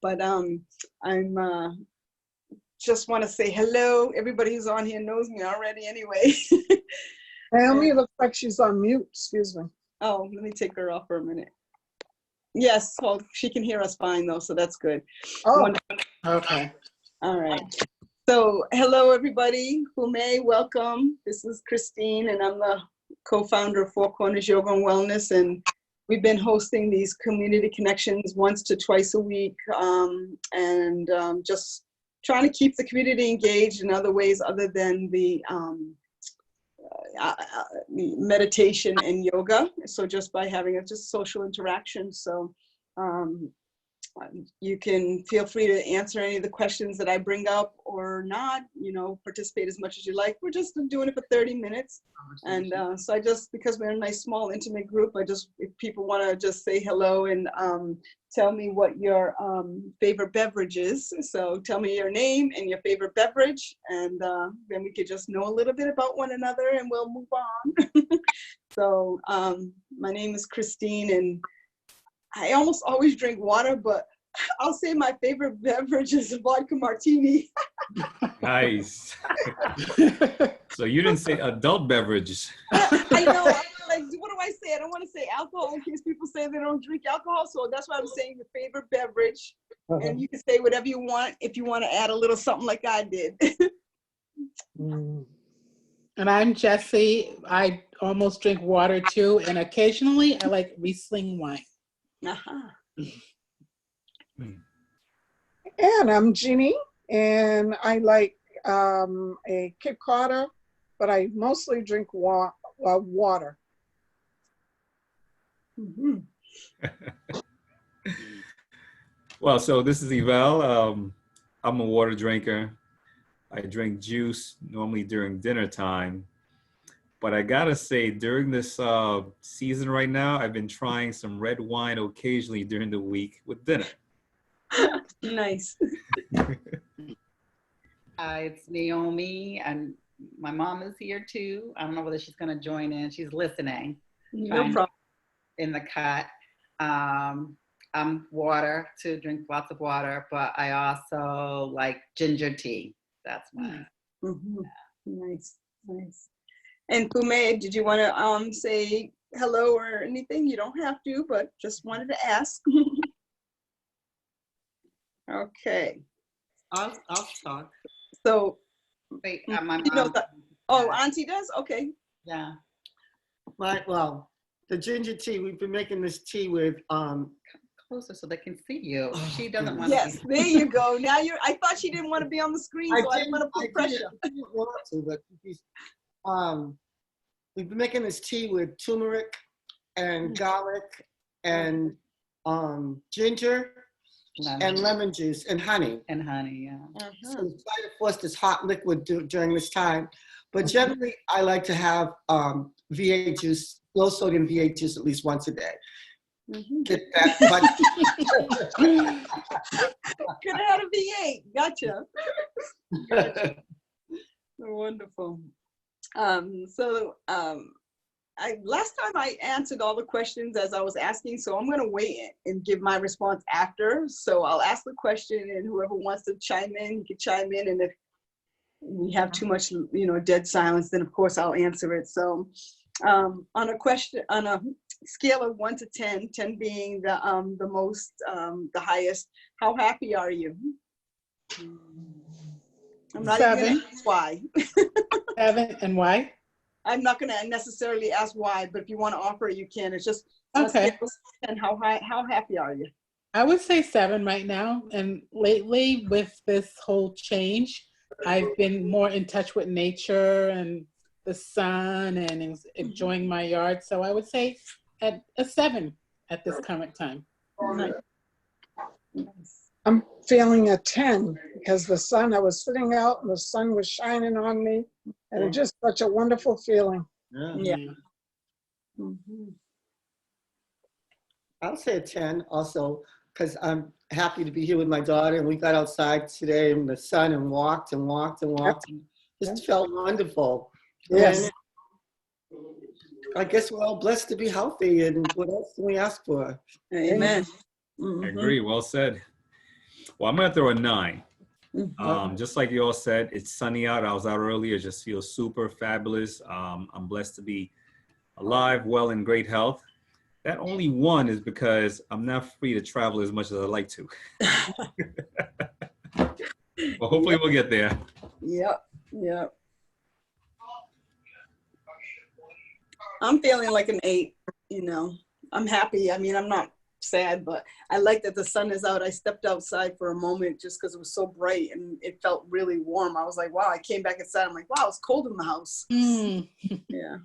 But I'm just want to say hello. Everybody who's on here knows me already anyway. Naomi looks like she's on mute. Excuse me. Oh, let me take her off for a minute. Yes, well, she can hear us fine though, so that's good. Oh, Wonderful. okay. All right. So hello, everybody. Hume, welcome. This is Christine, and I'm the co-founder of Four Corners Yoga and Wellness, and we've been hosting these community connections once to twice a week, and just trying to keep the community engaged in other ways other than the meditation and yoga. So just by having a just social interaction. So you can feel free to answer any of the questions that I bring up or not, participate as much as you like. We're just doing it for 30 minutes. And so I just, because we're a nice, small, intimate group, if people want to just say hello and tell me what your favorite beverage is. So tell me your name and your favorite beverage, and then we could just know a little bit about one another and we'll move on. So my name is Christine, and I almost always drink water, but I'll say my favorite beverage is a vodka martini. Nice. So you didn't say adult beverages. I know. Like, what do I say? I don't want to say alcohol in case people say they don't drink alcohol. So that's why I'm saying your favorite beverage. And you can say whatever you want if you want to add a little something like I did. And I'm Jessie. I almost drink water too. And occasionally I like Riesling wine. And I'm Jeannie, and I like a Kit Carter, but I mostly drink water. Mm-hmm. Well, so this is Yvel. I'm a water drinker. I drink juice normally during dinner time. But I gotta say, during this season right now, I've been trying some red wine occasionally during the week with dinner. Nice. Hi, it's Naomi, and my mom is here too. I don't know whether she's going to join in. She's listening. No problem. In the cut. I'm water, to drink lots of water, but I also like ginger tea. That's mine. Mm-hmm. Nice, nice. And Fume, did you want to say hello or anything? You don't have to, but just wanted to ask. Okay. I'll talk. So, Wait, my mom. Oh, Auntie does? Okay. Yeah. Well, the ginger tea, we've been making this tea with closer so they can see you. She doesn't want to be. There you go. Now I thought she didn't want to be on the screen, so I didn't want to put pressure. I didn't want to, but we've been making this tea with turmeric and garlic and ginger and lemon juice and honey. And honey, yeah. So we try to force this hot liquid during this time. But generally, I like to have V8 juice, low sodium V8 juice at least once a day. Get that much. Could have had a V8. Gotcha. Wonderful. Last time I answered all the questions as I was asking, so I'm going to wait and give my response after. So I'll ask the question, and whoever wants to chime in, you can chime in. And if we have too much, dead silence, then of course I'll answer it. So on a scale of 1 to 10, 10 being the most, the highest, how happy are you? I'm not 7. even going to ask why. 7, and why? I'm not going to necessarily ask why, but if you want to offer it, you can. It's just okay. And how happy are you? I would say 7 right now. And lately, with this whole change, I've been more in touch with nature and the sun and enjoying my yard. So I would say at a 7 at this current time. I'm feeling a 10 because I was sitting out and the sun was shining on me, and it's just such a wonderful feeling. Yeah. I'll say a 10 also, because I'm happy to be here with my daughter, and we got outside today in the sun and walked and walked and walked. And just felt wonderful. Yes. And I guess we're all blessed to be healthy, and what else can we ask for? Amen. I agree. Well said. Well, I'm gonna throw a 9. Mhm. Just like you all said, it's sunny out. I was out earlier. It just feels super fabulous. I'm blessed to be alive, well, in great health. That only 1 is because I'm not free to travel as much as I'd like to. Well, hopefully we'll get there. Yep, yep. I'm feeling like an 8, you know. I'm happy. I mean, I'm not sad, but I like that the sun is out. I stepped outside for a moment just because it was so bright and it felt really warm. I was like, wow, I came back inside. I'm like, wow, it's cold in the house. Mm. Yeah.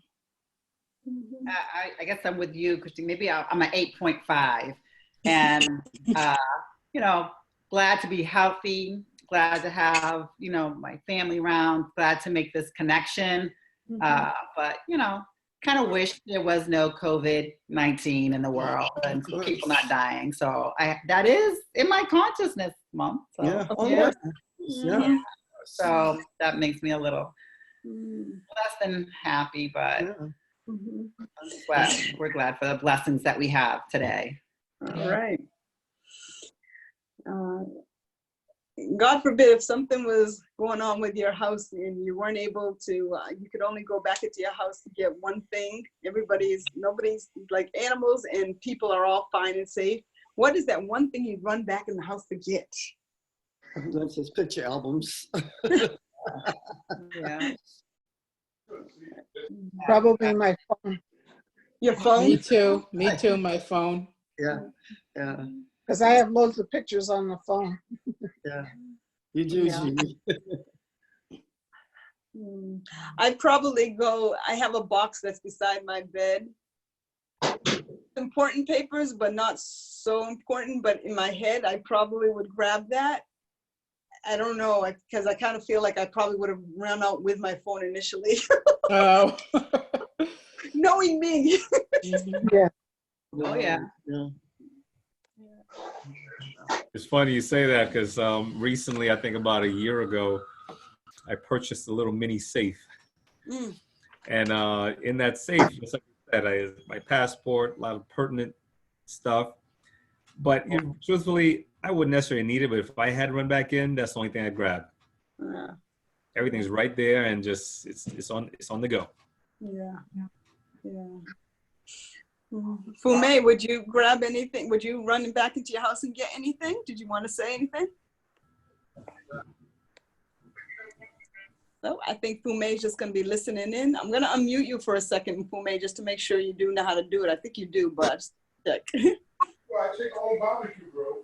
I guess I'm with you, Christine. Maybe I'm an 8.5. And, you know, glad to be healthy, glad to have, you know, my family around, glad to make this connection. But, you know, kind of wish there was no COVID-19 in the world and people not dying. So that is in my consciousness, Mom. So, Yeah. Oh, yeah. Yeah. So that makes me a little Mhm. less than happy, but Yeah. Mhm. we're glad for the blessings that we have today. All right. God forbid if something was going on with your house and you weren't able to, you could only go back into your house to get one thing. Nobody's like animals and people are all fine and safe. What is that one thing you'd run back in the house to get? That's his picture albums. Yeah. Probably my phone, Your phone? Me too. Me too. My phone. Yeah. Yeah. because I have loads of pictures on the phone. Yeah. You do, Yeah. Jeannie. I'd probably go, I have a box that's beside my bed. Important papers, but not so important, but in my head, I probably would grab that. I don't know, because I kind of feel like I probably would have run out with my phone initially, Oh. knowing me. Yeah. Oh, yeah. Yeah. It's funny you say that because recently, I think about a year ago, I purchased a little mini safe. Mm. And in that safe, just like you said, I my passport, a lot of pertinent stuff. But truthfully, I wouldn't necessarily need it. But if I had to run back in, that's the only thing I'd grab. Everything's right there, and just it's on the go. Yeah. Fume, would you grab anything? Would you run back into your house and get anything? Did you want to say anything? So I think Fume's just going to be listening in. I'm going to unmute you for a second, Fume, just to make sure you do know how to do it. I think you do, but just check. Well, I take all barbecue, bro.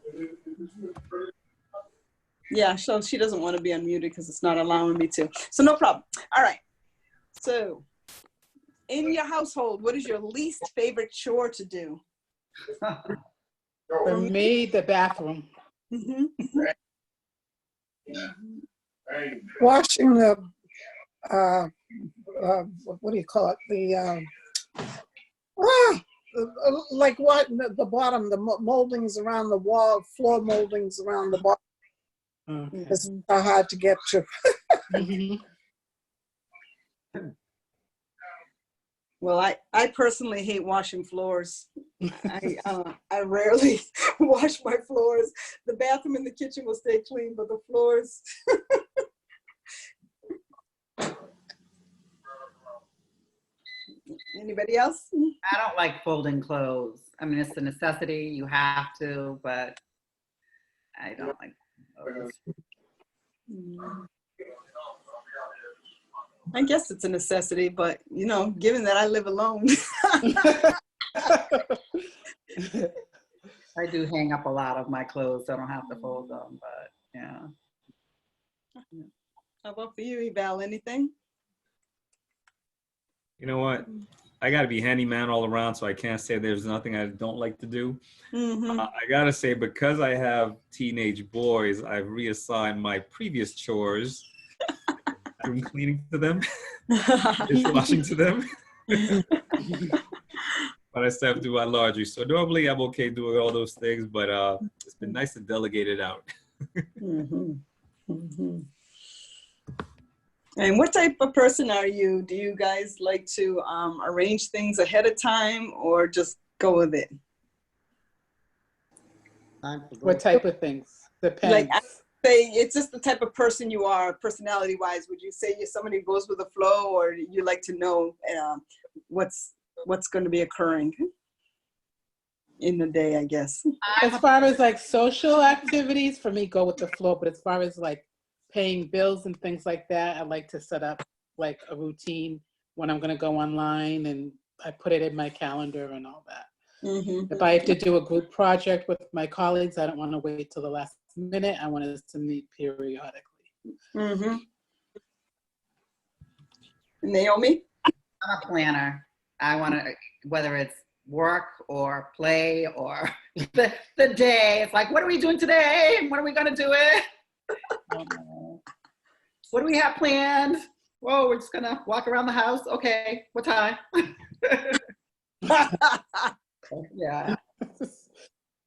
Yeah, so she doesn't want to be unmuted because it's not allowing me to. So no problem. All right. So in your household, what is your least favorite chore to do? For me, the bathroom. Mm-hmm. Washing the, what do you call it? Like what, the bottom, the moldings around the wall, floor moldings around the bottom. Okay. It's hard to get to. Mhm. Well, I personally hate washing floors. I rarely wash my floors. The bathroom and the kitchen will stay clean, but the floors. Anybody else? I don't like folding clothes. I mean, it's a necessity. You have to, but I don't like clothes. I guess it's a necessity, but you know, given that I live alone. I do hang up a lot of my clothes, so I don't have to fold them, but yeah. How about for you, Eval? Anything? You know what? I got to be handyman all around, so I can't say there's nothing I don't like to do. Mm-hmm. I got to say, because I have teenage boys, I've reassigned my previous chores from cleaning to them, dishwashing to them. But I still have to do my laundry. So normally I'm okay doing all those things, but it's been nice to delegate it out. Mm-hmm. Mm-hmm. And what type of person are you? Do you guys like to arrange things ahead of time or just go with it? What type of things? Depends. Say it's just the type of person you are, personality wise. Would you say you're somebody who goes with the flow, or you like to know what's going to be occurring in the day, I guess? As far as like social activities, for me, go with the flow. But as far as like paying bills and things like that, I like to set up like a routine when I'm going to go online, and I put it in my calendar and all that. Mm-hmm. If I have to do a group project with my colleagues, I don't want to wait till the last minute. I want us to meet periodically. Mm-hmm. Naomi? I'm a planner. I want to, whether it's work or play or the day, it's like, what are we doing today? When are we going to do it? What do we have planned? Whoa, we're just going to walk around the house. Okay, what time? Yeah.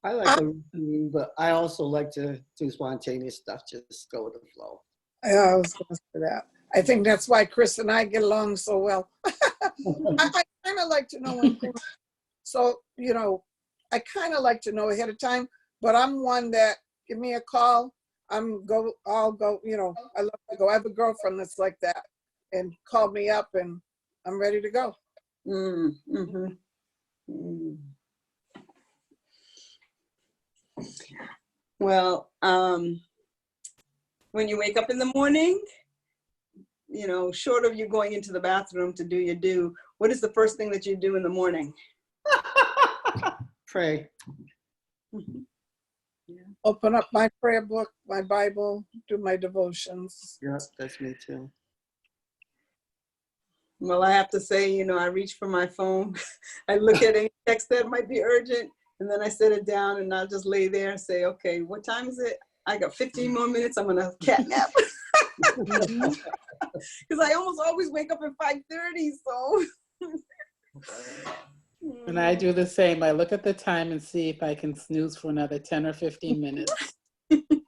I like the routine, but I also like to do spontaneous stuff, just go with the flow. I was going to say that. I think that's why Chris and I get along so well. I kind of like to know when things, so, you know, I kind of like to know ahead of time, but I'm one that give me a call. I'll go, you know, I love to go. I have a girlfriend that's like that, and call me up and I'm ready to go. Mm-hmm. Mm. Well, when you wake up in the morning, you know, short of you going into the bathroom to do your do, what is the first thing that you do in the morning? Pray. Mm-hmm. Yeah. Open up my prayer book, my Bible, do my devotions. Yeah, that's me too. Well, I have to say, you know, I reach for my phone. I look at any text that might be urgent, and then I set it down, and I'll just lay there and say, okay, what time is it? I got 15 more minutes. I'm going to cat nap. Because I almost always wake up at 5:30, so. And I do the same. I look at the time and see if I can snooze for another 10 or 15 minutes.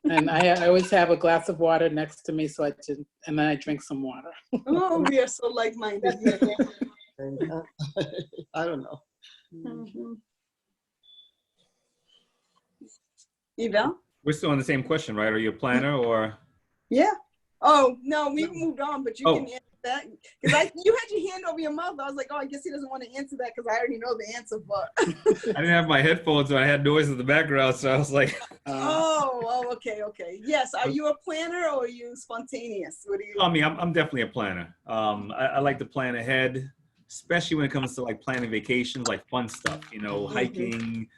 And I always have a glass of water next to me, and then I drink some water. Oh, we are so like-minded. I don't know. Mm-hmm. Eva? We're still on the same question, right? Are you a planner or? Yeah. Oh, no, we've moved on, but you Oh. can answer that. Because you had your hand over your mouth. I was like, oh, I guess he doesn't want to answer that because I already know the answer, but. I didn't have my headphones, so I had noise in the background, so I was like. Okay. Yes. Are you a planner or are you spontaneous? What do you? I mean, I'm definitely a planner. I like to plan ahead, especially when it comes to like planning vacations, like fun stuff, you know, hiking,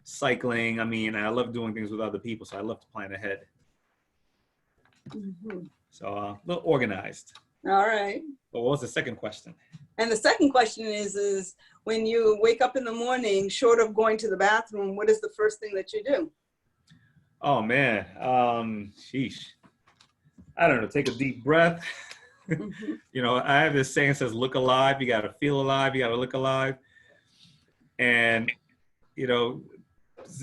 cycling. I mean, I love doing things with other people, so I love to plan ahead. Mm-hmm. So a little organized. All right. But what was the second question? And the second question is when you wake up in the morning, short of going to the bathroom, what is the first thing that you do? Oh man, sheesh. I don't know. Take a deep breath. Mm-hmm. You know, I have this saying that says, "Look alive." You got to feel alive. You got to look alive. And you know,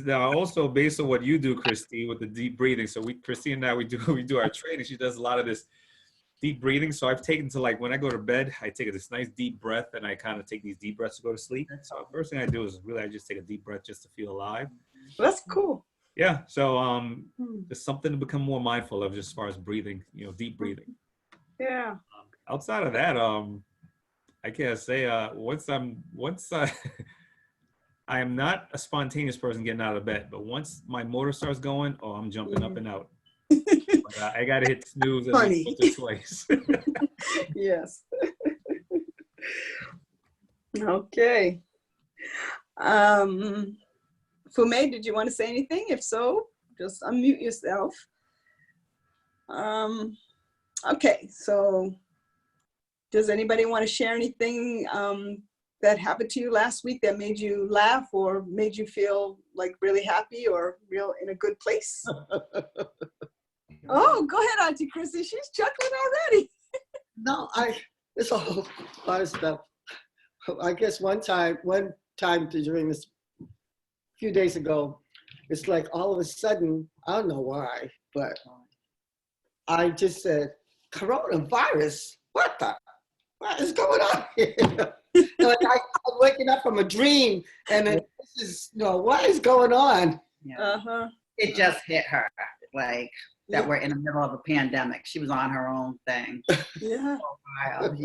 now also based on what you do, Christy, with the deep breathing. So Christy and I, we do our training. She does a lot of this deep breathing. So I've taken to like when I go to bed, I take this nice deep breath, and I kind of take these deep breaths to go to sleep. So first thing I do is really I just take a deep breath just to feel alive. Well, that's cool. Yeah. So there's something to become more mindful of just as far as breathing, you know, deep breathing. Yeah. Outside of that, I can't say I am not a spontaneous person getting out of bed, but once my motor starts going, I'm jumping up and out. But, I got to hit snooze at least once or twice. Yes. Okay. Fume, did you want to say anything? If so, just unmute yourself. Okay, so does anybody want to share anything that happened to you last week that made you laugh or made you feel like really happy or real in a good place? Oh, go ahead, Auntie Chrissy. She's chuckling already. No, it's a whole lot of stuff. I guess one time during this few days ago, it's like all of a sudden, I don't know why, but I just said, coronavirus, what is going on here? Like I'm waking up from a dream and then this is, what is going on? Yeah. Uh-huh. It just hit her. like that we're in the middle of a pandemic. She was on her own thing. Yeah. Wild.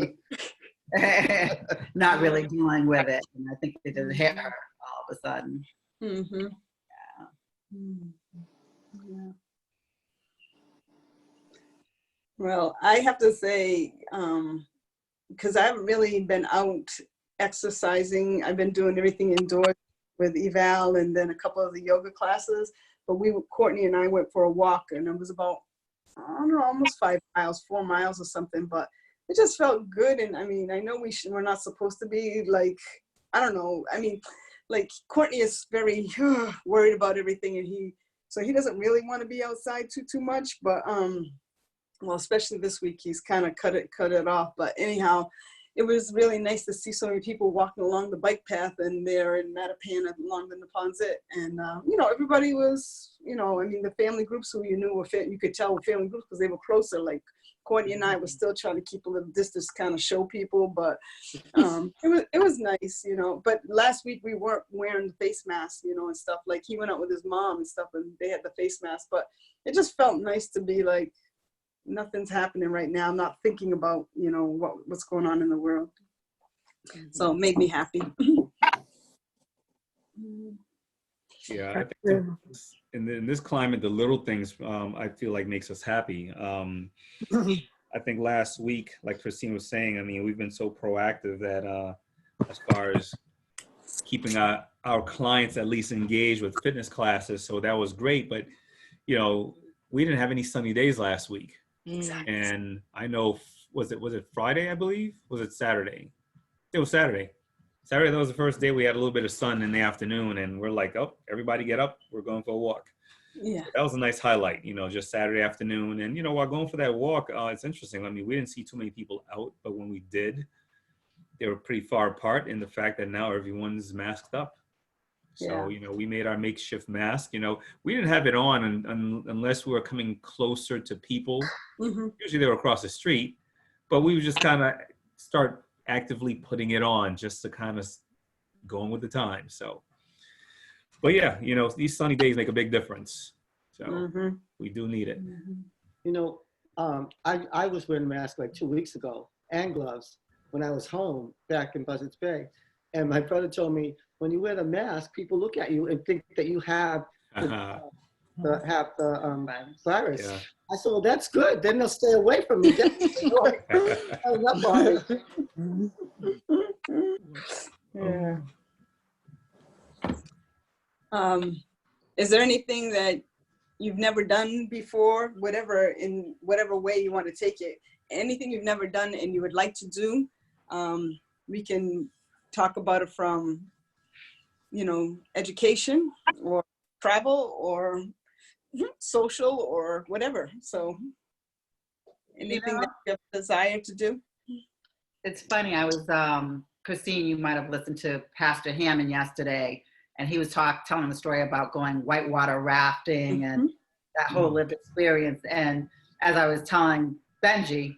Not really dealing with it. And I think it just hit her all of a sudden. Mm-hmm. Yeah. Well, I have to say, because I haven't really been out exercising. I've been doing everything indoors with Eval and then a couple of the yoga classes. But Courtney and I went for a walk, and it was about, I don't know, almost 5 miles, 4 miles or something. But it just felt good. And I mean, I know we're not supposed to be like, I don't know. I mean, like Courtney is very worried about everything, and so he doesn't really want to be outside too much. But well, especially this week, he's kind of cut it off. But anyhow, it was really nice to see so many people walking along the bike path and there in Mattapan along the Neponsit. And, you know, everybody was, you know, I mean, the family groups who you knew you could tell were family groups because they were closer. Like Courtney and I were still trying to keep a little distance, kind of show people, but it was nice, you know. But last week we weren't wearing the face masks, you know, and stuff. Like he went out with his mom and stuff and they had the face mask, but it just felt nice to be like, nothing's happening right now. I'm not thinking about, you know, what's going on in the world. So it made me happy. Yeah, I think in this climate, the little things I feel like makes us happy. I think last week, like Christine was saying, I mean, we've been so proactive that as far as keeping our clients at least engaged with fitness classes. So that was great. But, you know, we didn't have any sunny days last week. Exactly. And I know, was it Friday, I believe? Was it Saturday? It was Saturday. Saturday, that was the first day we had a little bit of sun in the afternoon, and we're like, oh, everybody get up. We're going for a walk. Yeah. That was a nice highlight, you know, just Saturday afternoon. And, you know, while going for that walk, it's interesting. I mean, we didn't see too many people out, but when we did, they were pretty far apart in the fact that now everyone's masked up. So, Yeah. you know, we made our makeshift mask. You know, we didn't have it on unless we were coming closer to people. Mm-hmm. Usually they were across the street, but we would just kind of start actively putting it on just to kind of going with the time. So, but yeah, you know, these sunny days make a big difference. So we do need it. You know, I was wearing a mask like 2 weeks ago and gloves when I was home back in Buzzards Bay. And my brother told me, when you wear the mask, people look at you and think that you have the virus. Yeah. I said, well, that's good. Then they'll stay away from me. Yeah. Is there anything that you've never done before, in whatever way you want to take it, anything you've never done and you would like to do? We can talk about it from, you know, education or travel or social or whatever. So anything that you have a desire to do? It's funny. I was, Christine, you might have listened to Pastor Hammond yesterday, and he was telling the story about going whitewater rafting and that whole lived experience. And as I was telling Benji,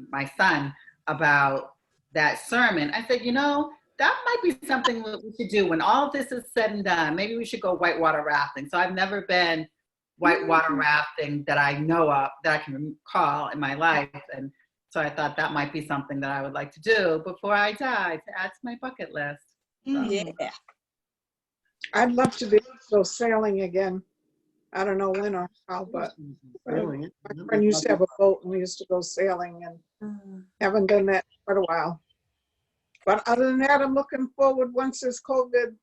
my son, about that sermon, I said, you know, that might be something that we should do when all of this is said and done. Maybe we should go whitewater rafting. So I've never been whitewater rafting that I know of, that I can recall in my life. And so I thought that might be something that I would like to do before I die, to add to my bucket list. So. Yeah. I'd love to go sailing again. I don't know when or how, but my friend used to have a boat and we used to go sailing, and haven't done that for a while. But other than that, I'm looking forward, once this COVID,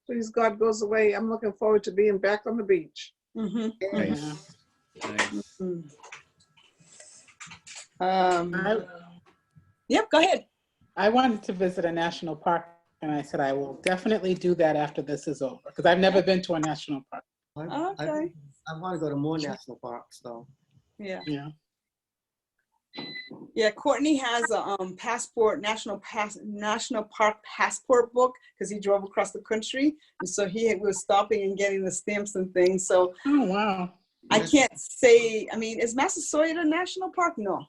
please God, goes away, I'm looking forward to being back on the beach. Nice. Nice. Yep, go ahead. I wanted to visit a national park, and I said I will definitely do that after this is over, because I've never been to a national park. Okay. I want to go to more national parks, though. Yeah. Yeah. Yeah, Courtney has a national park passport book because he drove across the country, and so he was stopping and getting the stamps and things. So Oh, wow. I can't say. I mean, is Massasoit a national park? No.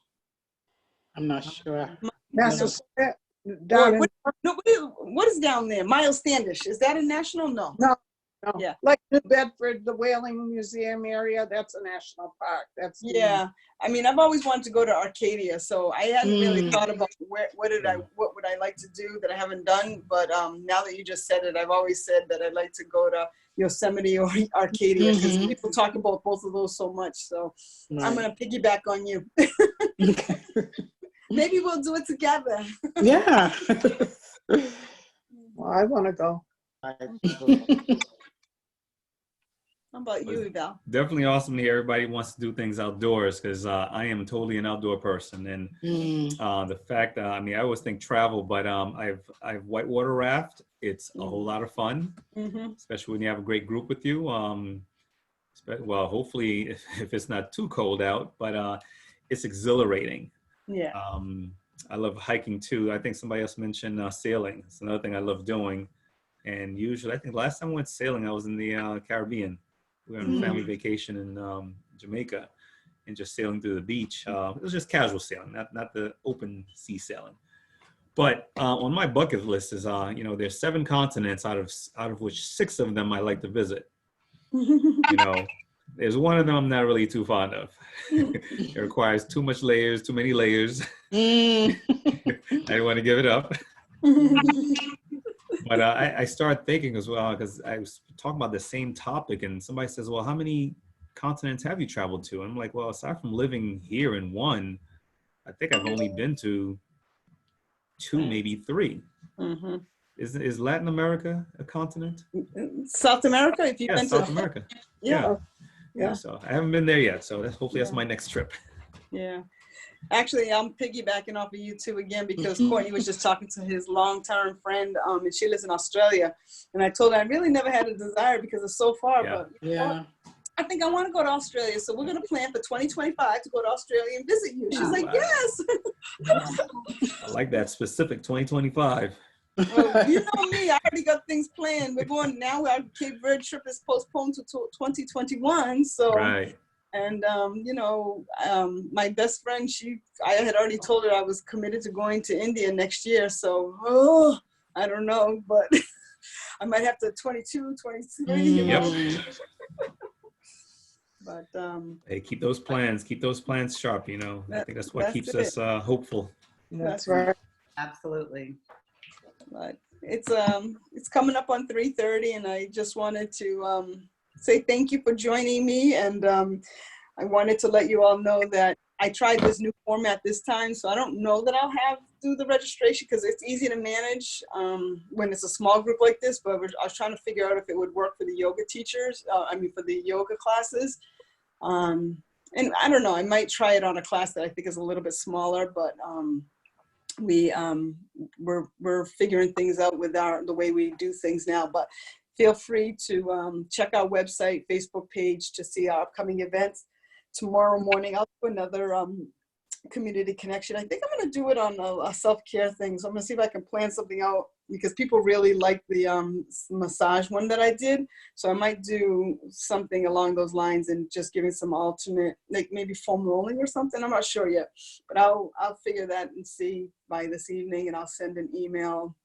I'm not sure. Down in, What is down there? Miles Standish, is that a national? No. No. No. Yeah. Like New Bedford, the Whaling Museum area, that's a national park. That's Yeah, I mean, I've always wanted to go to Arcadia, so I hadn't really Mm. thought about what would I like to do that I haven't done. But now that you just said it, I've always said that I'd like to go to Yosemite or Arcadia because Mhm. people talk about both of those so much. So I'm gonna piggyback on you. Okay. Maybe we'll do it together. Yeah. Well, I want to go. How about you, Val? Definitely awesome to hear everybody wants to do things outdoors because I am totally an outdoor person. And Mm. the fact that, I mean, I always think travel, but I've whitewater raft. It's a whole lot of fun, Mm-hmm. especially when you have a great group with you. Well, hopefully if it's not too cold out, but it's exhilarating. Yeah. I love hiking too. I think somebody else mentioned sailing. It's another thing I love doing. And usually, I think last time I went sailing, I was in the Caribbean. We were on a family vacation in Jamaica and just sailing through the beach. It was just casual sailing, not the open sea sailing. But on my bucket list is, there's 7 continents out of which 6 of them I like to visit. You know, there's one of them I'm not really too fond of. It requires too many layers. Mm. I didn't want to give it up. But I started thinking as well, because I was talking about the same topic and somebody says, well, how many continents have you traveled to? And I'm like, well, aside from living here in one, I think I've only been to 2, maybe 3. Mm-hmm. Is Latin America a continent? South America, if you've Yeah, been South to, America. yeah. Yeah. So I haven't been there yet. So hopefully that's my next trip. Yeah. Actually, I'm piggybacking off of you two again because Courtney was just talking to his long-term friend, and she lives in Australia. And I told her I really never had a desire because it's so far, Yeah. but you know Yeah. what? I think I want to go to Australia. So we're going to plan for 2025 to go to Australia and visit you. She's like, Wow. yes. I like that specific 2025. Well, you know me, I already got things planned. We're going now. Our Cape Verde trip is postponed to 2021. So. Right. And my best friend, I had already told her I was committed to going to India next year. So, I don't know, but I might have to 22, 23, you know. Mm. But Hey, keep those plans sharp, I think that's what that's keeps it. us hopeful. That's That's right. Absolutely. But it's coming up on 3:30, and I just wanted to say thank you for joining me, and I wanted to let you all know that I tried this new format this time, so I don't know that I'll do the registration because it's easy to manage when it's a small group like this, but I was trying to figure out if it would work for the yoga teachers, for the yoga classes. And I don't know, I might try it on a class that I think is a little bit smaller, but we're figuring things out with the way we do things now. But feel free to check our website, Facebook page to see our upcoming events. Tomorrow morning, I'll do another community connection. I think I'm going to do it on a self-care thing. So I'm going to see if I can plan something out because people really like the massage one that I did. So I might do something along those lines and just giving some alternate, like maybe foam rolling or something. I'm not sure yet, but I'll figure that and see by this evening, and I'll send an email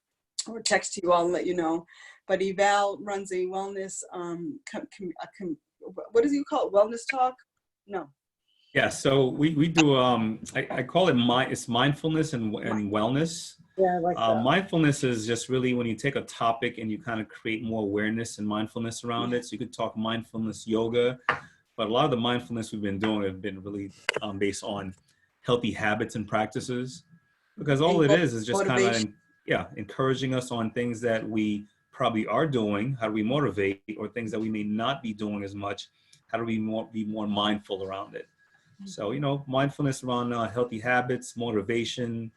or text to you all and let you know. But Eval runs a wellness, what does he call it? Wellness talk? No. Yeah, so we do, I call it it's mindfulness and wellness. Yeah, I like that. Mindfulness is just really when you take a topic and you kind of create more awareness and mindfulness around it. So you could talk mindfulness yoga, but a lot of the mindfulness we've been doing have been really based on healthy habits and practices, because all it is just kind of, encouraging us on things that we probably are doing, how do we motivate, or things that we may not be doing as much, how do we be more mindful around it. So, mindfulness around healthy habits, motivation.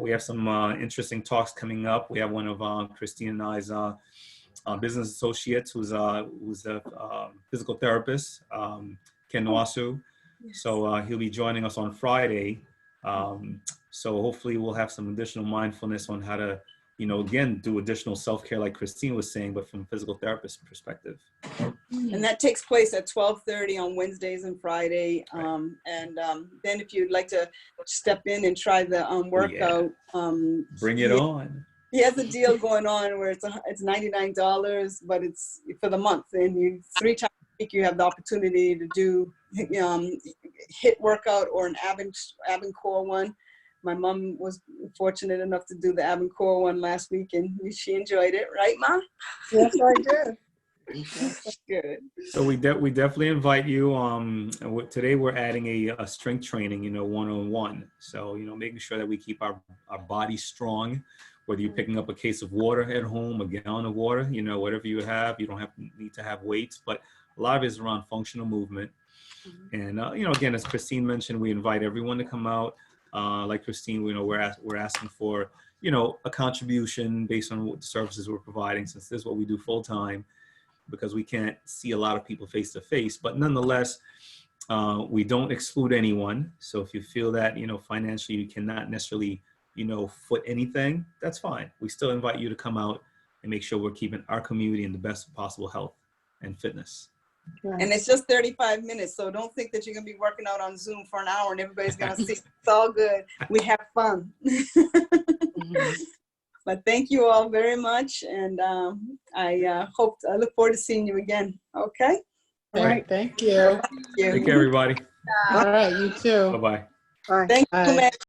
We have some interesting talks coming up. We have one of Christine and I's business associates who's a physical therapist, Ken Nwasu. So he'll be joining us on Friday. So hopefully we'll have some additional mindfulness on how to, again, do additional self-care like Christine was saying, but from a physical therapist perspective. And that takes place at 12:30 on Wednesdays and Friday. And then if you'd like to step in and try the workout. Bring it on. he has a deal going on where it's $99, but it's for the month, and you 3 times a week you have the opportunity to do HIIT workout or an ab and core one. My mom was fortunate enough to do the ab and core one last week, and she enjoyed it, right, Ma? Yes, I did. Good. So we definitely invite you. Today we're adding a strength training, 1-on-1. So, making sure that we keep our body strong, whether you're picking up a case of water at home, a gallon of water, whatever you have, you don't need to have weights, but a lot of it is around functional movement. And, again, as Christine mentioned, we invite everyone to come out. Like Christine, we're asking for, a contribution based on what the services we're providing, since this is what we do full time, because we can't see a lot of people face to face. But nonetheless, we don't exclude anyone. So if you feel that, financially you cannot necessarily, foot anything, that's fine. We still invite you to come out and make sure we're keeping our community in the best possible health and fitness. And it's just 35 minutes, so don't think that you're going to be working out on Zoom for an hour and everybody's going to see. It's all good. We have fun. But thank you all very much, and I look forward to seeing you again. Okay? All right, thank you. Thank you. Take care, everybody. All right, you too. Bye-bye. Bye. Thank you, Bye. man.